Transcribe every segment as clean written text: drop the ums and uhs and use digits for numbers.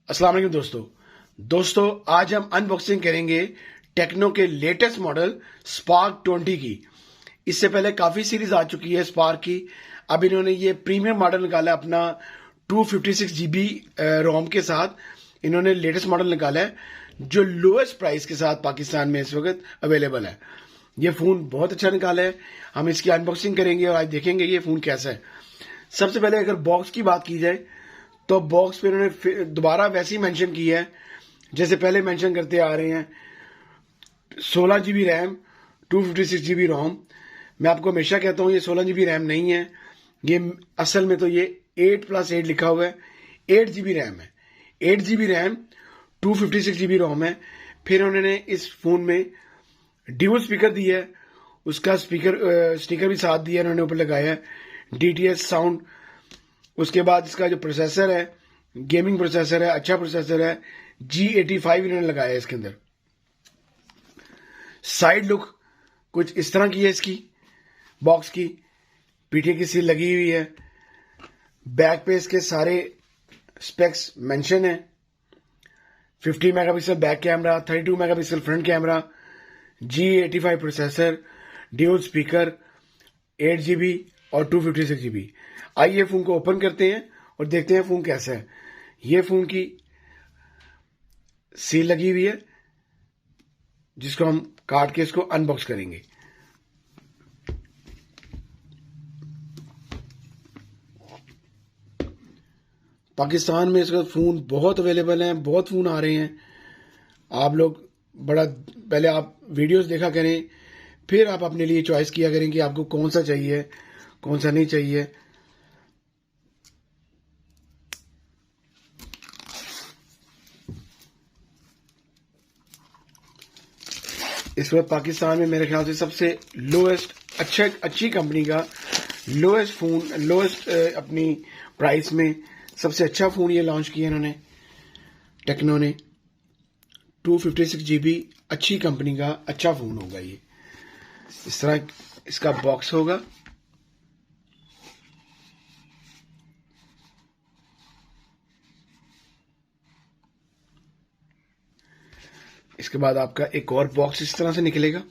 अस्सलाम वालेकुम दोस्तों आज हम अनबॉक्सिंग करेंगे टेक्नो के लेटेस्ट मॉडल स्पार्क 20 की। इससे पहले काफी सीरीज आ चुकी है स्पार्क की। अब इन्होंने ये प्रीमियम मॉडल निकाला अपना 256 GB रोम के साथ। इन्होंने लेटेस्ट मॉडल निकाला है जो लोएस्ट प्राइस के साथ पाकिस्तान में इस वक्त अवेलेबल है। ये फोन बहुत अच्छा निकाला है। हम इसकी अनबॉक्सिंग करेंगे और आज देखेंगे ये फोन कैसा है। सबसे पहले अगर बॉक्स की बात की जाए तो बॉक्स पे उन्होंने दोबारा वैसे ही मेंशन किया है जैसे पहले मेंशन करते आ रहे हैं। 16 GB रैम, 256 GB रोम। मैं आपको हमेशा कहता हूँ ये 16 GB रैम नहीं है, ये असल में तो ये 8+8 लिखा हुआ है। 8 GB रैम है, 8 GB रैम, 256 GB रोम है। फिर उन्होंने इस फोन में ड्यूल स्पीकर दिया है, उसका स्टिकर भी साथ दिया है, उन्होंने ऊपर लगाया है DTS साउंड। उसके बाद इसका जो प्रोसेसर है गेमिंग प्रोसेसर है, अच्छा प्रोसेसर है। G85 इन्होंने लगाया है इसके अंदर। साइड लुक कुछ इस तरह की है इसकी बॉक्स की। पीछे की सील लगी हुई है। बैक पे इसके सारे स्पेक्स मेंशन है। 50 megapixel back camera, 32 megapixel front camera, G85 processor, dual speaker, 8 GB और 256 GB। आइए फोन को ओपन करते हैं और देखते हैं फोन कैसा है। ये फोन की सील लगी हुई है जिसको हम काट के इसको अनबॉक्स करेंगे। पाकिस्तान में इसका फोन बहुत अवेलेबल है, बहुत फोन आ रहे हैं। आप लोग पहले आप वीडियोस देखा करें, फिर आप अपने लिए चॉइस किया करें कि आपको कौन सा चाहिए कौन सा नहीं चाहिए। इस वक्त पाकिस्तान में मेरे ख्याल से सबसे लोएस्ट अच्छी कंपनी का लोएस्ट अपनी प्राइस में सबसे अच्छा फोन ये लॉन्च किया इन्होंने टेक्नो ने। 256 GB अच्छी कंपनी का अच्छा फोन होगा ये। इस तरह इसका बॉक्स होगा। इसके बाद आपका एक और बॉक्स इस तरह से निकलेगा।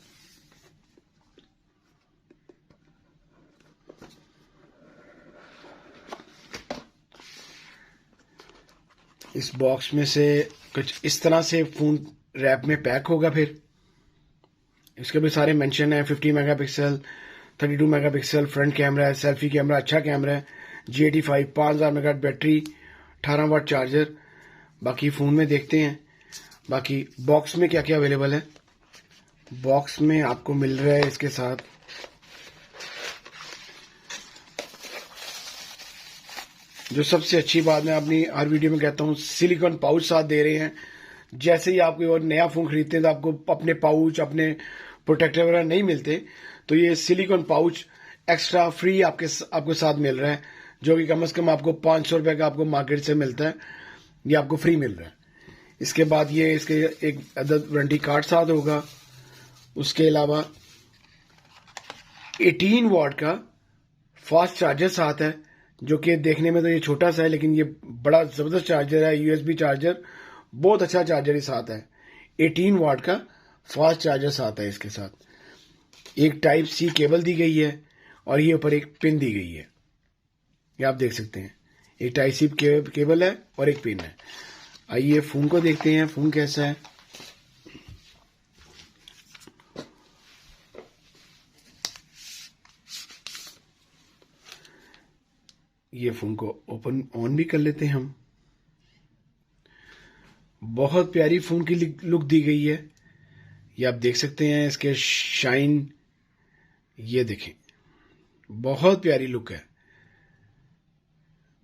इस बॉक्स में से कुछ इस तरह से फोन रैप में पैक होगा। फिर इसके भी सारे मेंशन है। 50 मेगापिक्सल, 32 मेगापिक्सल फ्रंट कैमरा है, सेल्फी कैमरा, अच्छा कैमरा है, G85, 5000 megahertz battery, 18 watt charger. बाकी फोन में देखते हैं बाकी बॉक्स में क्या क्या अवेलेबल है। बॉक्स में आपको मिल रहा है इसके साथ जो सबसे अच्छी बात मैं अपनी हर वीडियो में कहता हूँ, सिलिकॉन पाउच साथ दे रहे हैं। जैसे ही आप कोई और नया फोन खरीदते हैं तो आपको अपने पाउच, अपने प्रोटेक्टर वगैरह नहीं मिलते, तो ये सिलिकॉन पाउच एक्स्ट्रा फ्री आपको साथ मिल रहा है, जो कि कम से कम आपको 500 रुपए का आपको मार्केट से मिलता है, ये आपको फ्री मिल रहा है। इसके बाद ये इसके एक अदद वारंटी कार्ड साथ होगा। उसके अलावा 18 वाट का फास्ट चार्जर साथ है, जो कि देखने में तो ये छोटा सा है लेकिन ये बड़ा जबरदस्त चार्जर है। USB चार्जर, बहुत अच्छा चार्जर ही साथ है। 18 वाट का फास्ट चार्जर साथ है। इसके साथ एक Type-C केबल दी गई है और ये ऊपर एक पिन दी गई है, ये आप देख सकते हैं। एक Type-C केबल है और एक पिन है। आइए फोन को देखते हैं फोन कैसा है। ये फोन को ओपन ऑन भी कर लेते हैं हम। बहुत प्यारी फोन की लुक दी गई है, ये आप देख सकते हैं। इसके शाइन ये देखें, बहुत प्यारी लुक है,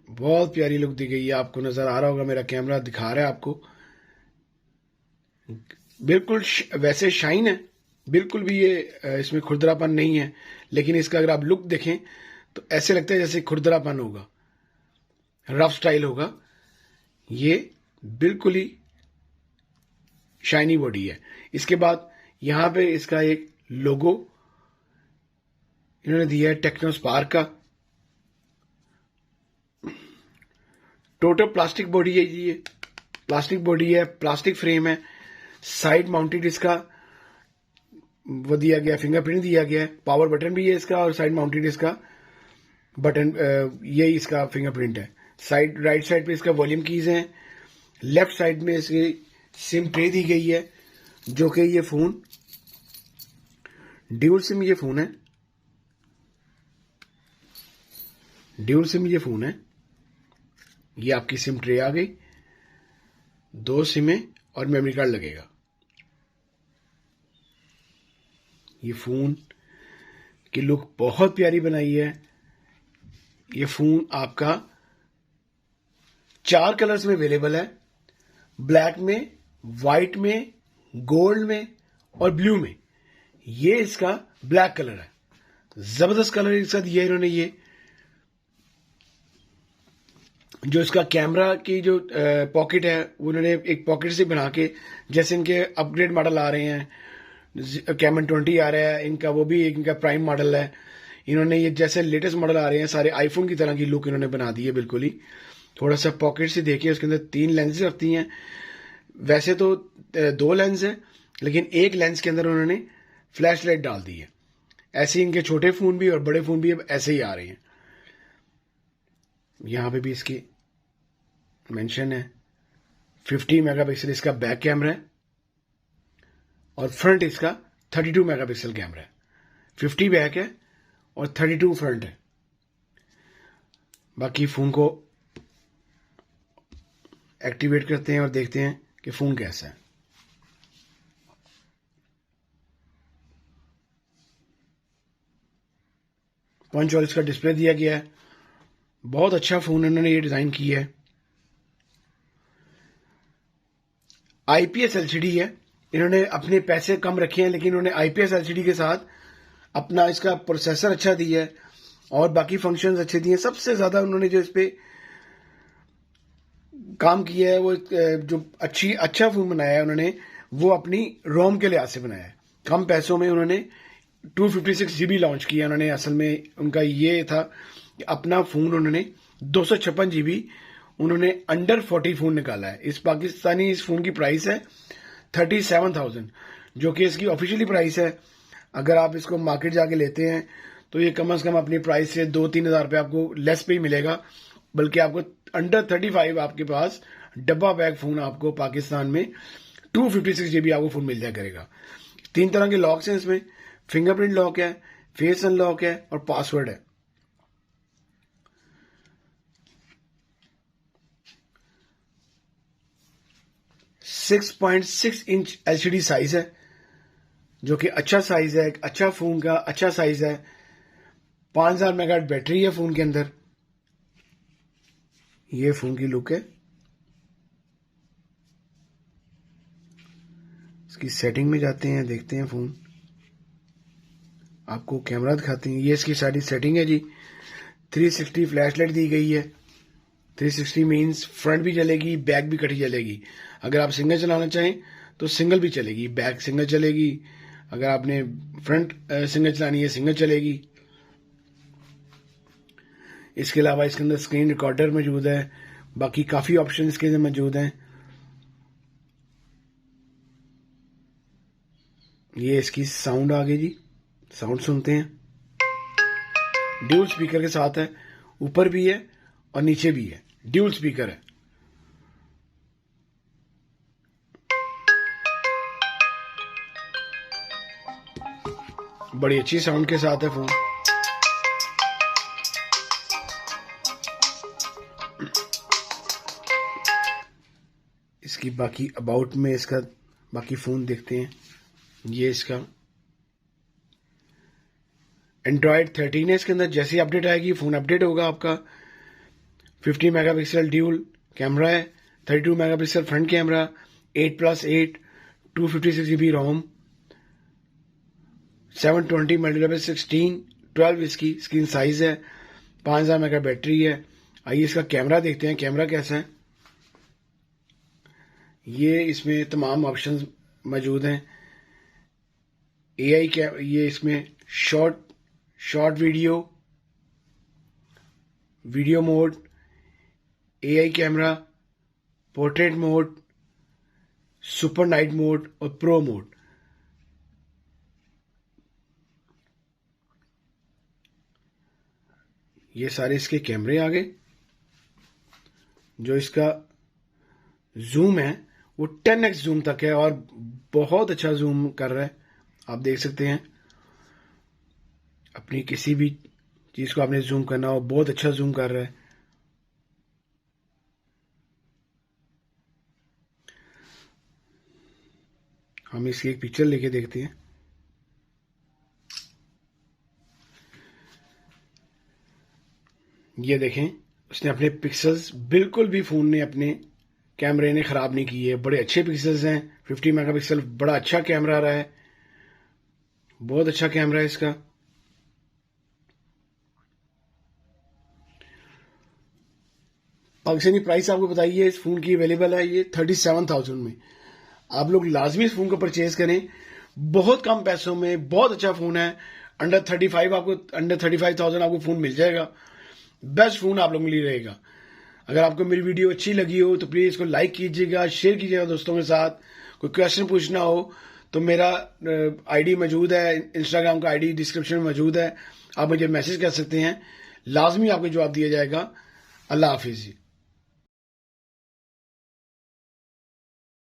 बहुत प्यारी लुक दी गई है। आपको नजर आ रहा होगा, मेरा कैमरा दिखा रहा है आपको। बिल्कुल वैसे शाइन है, बिल्कुल भी ये इसमें खुरदरापन नहीं है, लेकिन इसका अगर आप लुक देखें तो ऐसे लगता है जैसे खुरदरापन होगा, रफ स्टाइल होगा। ये बिल्कुल ही शाइनी बॉडी है। इसके बाद यहां पे इसका एक लोगो इन्होंने दिया है टेक्नो स्पार्क का। टोटल प्लास्टिक बॉडी है ये, प्लास्टिक बॉडी है, प्लास्टिक फ्रेम है, साइड माउंटेड इसका वो दिया गया, फिंगरप्रिंट दिया गया है, पावर बटन भी है इसका और साइड माउंटेड इसका बटन, यही इसका फिंगरप्रिंट है। साइड राइट साइड पे इसका वॉल्यूम कीज हैं, लेफ्ट साइड में इसकी सिम ट्रे दी गई है, जो कि ये फोन ड्यूल सिम ये फोन है, ड्यूल सिम ये फोन है। ये आपकी सिम ट्रे आ गई, 2 सिमें और मेमोरी कार्ड लगेगा। ये फोन की लुक बहुत प्यारी बनाई है। ये फोन आपका 4 कलर्स में अवेलेबल है, ब्लैक में, व्हाइट में, गोल्ड में और ब्लू में। ये इसका ब्लैक कलर है, जबरदस्त कलर इसका दिया है इन्होंने। ये जो इसका कैमरा की जो पॉकेट है उन्होंने एक पॉकेट से बना के, जैसे इनके अपग्रेड मॉडल आ रहे हैं, कैमन 20 आ रहा है इनका, वो भी इनका प्राइम मॉडल है। इन्होंने ये जैसे लेटेस्ट मॉडल आ रहे हैं सारे आईफोन की तरह की लुक इन्होंने बना दी है बिल्कुल ही। थोड़ा सा पॉकेट से देखिए, उसके अंदर 3 लेंस रखती हैं। वैसे तो 2 लेंस है, लेकिन एक लेंस के अंदर उन्होंने फ्लैश लाइट डाल दी है। ऐसे इनके छोटे फोन भी और बड़े फोन भी अब ऐसे ही आ रहे हैं। यहां पे भी इसकी मेंशन है। 50 मेगापिक्सल इसका बैक कैमरा है और फ्रंट इसका 32 मेगापिक्सल कैमरा है। 50 बैक है और 32 फ्रंट है। बाकी फोन को एक्टिवेट करते हैं और देखते हैं कि फोन कैसा है। पंच होल इसका डिस्प्ले दिया गया है। बहुत अच्छा फोन इन्होंने ये डिजाइन की है। आईपीएस एलसीडी है। इन्होंने अपने पैसे कम रखे हैं, लेकिन इन्होंने आईपीएस एलसीडी के साथ अपना इसका प्रोसेसर अच्छा दिया है और बाकी फंक्शंस अच्छे दिए हैं। सबसे ज्यादा उन्होंने जो इस पे काम किया है वो जो अच्छा फोन बनाया है उन्होंने, वो अपनी रोम के लिहाज से बनाया है। कम पैसों में उन्होंने 256 GB लॉन्च किया उन्होंने। असल में उनका ये था कि अपना फोन उन्होंने 256 GB उन्होंने अंडर 40 फोन निकाला है। इस पाकिस्तानी इस फोन की प्राइस है 37,000, जो कि इसकी ऑफिशियली प्राइस है। अगर आप इसको मार्केट जाके लेते हैं तो ये कम से कम अपनी प्राइस से 2-3 हज़ार रुपये आपको लेस पे ही मिलेगा, बल्कि आपको अंडर 35 आपके पास डब्बा बैग फोन आपको पाकिस्तान में 256 GB आपको फोन मिल जाया करेगा। 3 तरह के लॉक्स हैं इसमें, फिंगरप्रिंट लॉक है, फेस अनलॉक है और पासवर्ड है। .6 इंच एलसीडी साइज है, जो कि अच्छा साइज है, एक अच्छा फोन का अच्छा साइज है। 5000 मेगाहर्ट्ज बैटरी है फोन के अंदर। ये फोन की लुक है। इसकी सेटिंग में जाते हैं, देखते हैं फोन, आपको कैमरा दिखाते हैं। ये इसकी सारी सेटिंग है जी। 360 फ्लैश लाइट दी गई है। 360 मीन्स फ्रंट भी चलेगी, बैक भी कटी चलेगी। अगर आप सिंगल चलाना चाहें तो सिंगल भी चलेगी, बैक सिंगल चलेगी। अगर आपने फ्रंट सिंगल चलानी है, सिंगल चलेगी। इसके अलावा इसके अंदर स्क्रीन रिकॉर्डर मौजूद है। बाकी काफी ऑप्शन इसके अंदर मौजूद हैं। ये इसकी साउंड आ गई जी, साउंड सुनते हैं। ड्यूल स्पीकर के साथ है, ऊपर भी है और नीचे भी है, ड्यूल स्पीकर है। बड़ी अच्छी साउंड के साथ है फोन। इसकी बाकी अबाउट में इसका बाकी फोन देखते हैं। ये इसका एंड्रॉयड 13 है। इसके अंदर जैसी अपडेट आएगी फोन अपडेट होगा आपका। 50 मेगापिक्सल ड्यूल कैमरा है, 32 मेगापिक्सल फ्रंट कैमरा, 8+8, 256 GB रोम, 720 मल्टीप्लाई 16, 12 इसकी स्क्रीन साइज है, 5000 मेगा बैटरी है। आइए इसका कैमरा देखते हैं, कैमरा कैसा है। ये इसमें तमाम ऑप्शंस मौजूद हैं। AI ये इसमें short video mode, AI camera, portrait mode, super night mode और प्रो मोड। ये सारे इसके कैमरे आ गए। जो इसका जूम है वो 10x जूम तक है और बहुत अच्छा जूम कर रहा है। आप देख सकते हैं, अपनी किसी भी चीज को आपने जूम करना हो, बहुत अच्छा जूम कर रहा है। हम इसकी एक पिक्चर लेके देखते हैं। ये देखें, उसने अपने पिक्सल्स बिल्कुल भी फोन ने अपने कैमरे ने खराब नहीं किए। बड़े अच्छे पिक्सल्स हैं। 50 मेगापिक्सल बड़ा अच्छा कैमरा आ रहा है, बहुत अच्छा कैमरा है इसका। पाकिस्तानी प्राइस आपको बताइए इस फोन की अवेलेबल है ये 37,000 में। आप लोग लाजमी इस फोन को परचेज करें, बहुत कम पैसों में बहुत अच्छा फोन है। अंडर 35,000 आपको फोन मिल जाएगा। बेस्ट फोन आप लोगों के लिए रहेगा। अगर आपको मेरी वीडियो अच्छी लगी हो तो प्लीज इसको लाइक कीजिएगा, शेयर कीजिएगा दोस्तों के साथ। कोई क्वेश्चन पूछना हो तो मेरा आईडी मौजूद है, इंस्टाग्राम का आईडी डिस्क्रिप्शन में मौजूद है। आप मुझे मैसेज कर सकते हैं, लाजमी आपको जवाब दिया जाएगा। अल्लाह हाफिज।